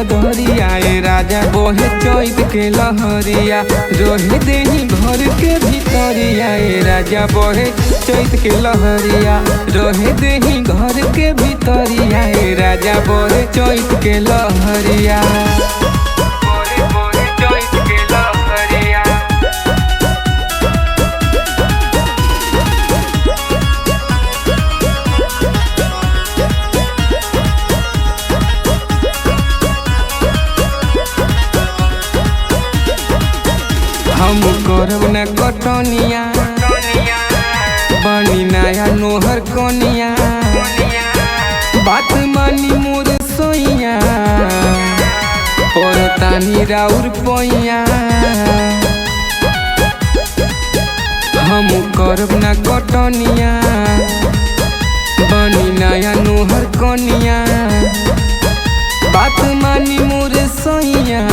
बदरिया राजा बहे चैत के लहरिया रहे देही घर के भीतरिया राजा बहे चैत के लहरिया रहे देही घर के भीतरिया राजा बहे चैत के लहरिया। हम करब न कटनिया बनी नया नोहर कनिया बात मानी मोर सोइया परतानी राउर पैया। हम करब न कटनिया बनी नया नोहर कनिया बात मानी मोर सोइया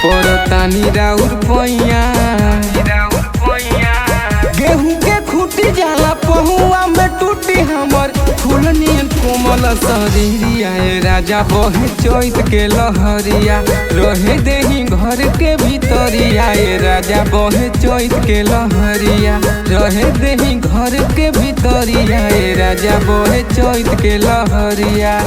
परतानी राउर पैया। गेहूं के खूटी जाला पहुआ में टूटी हमर फूलनियन कोमल शरीरिया राजा बहे चैत के लहरिया रहे देही घर के भीतरिया राजा बहे चैत के लहरिया रहे देही घर के भीतरिया राजा बहे चैत के लहरिया।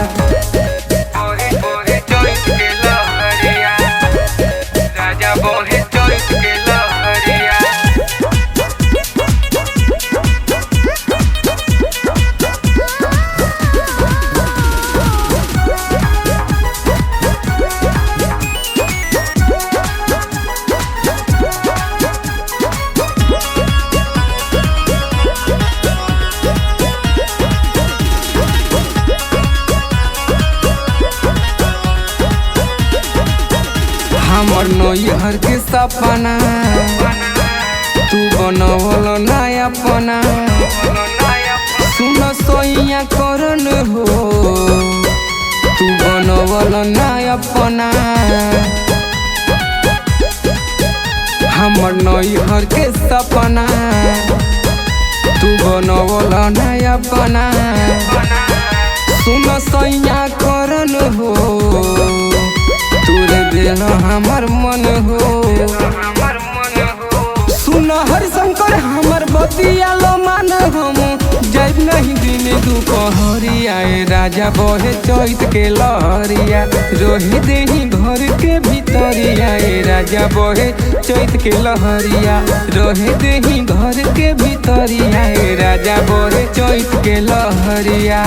हमर नैहर के सपना तू बनवल नया अपना सुन सोइया करन हो तू बनवल नया अपना। हमर नैहर के सपना तू बनवल नया अपना सुन सोइया करन हो तोरे दिल हमर मन हो सुन हरिशंकर हमर बतिया लो मान हम जब नहीं दिन दुपहरिया राजा बहे चैत के लहरिया रहे देही घर के भीतरिया राजा बहे चैत के लहरिया रहे देही घर के भीतरिया राजा बहे चैत के लहरिया।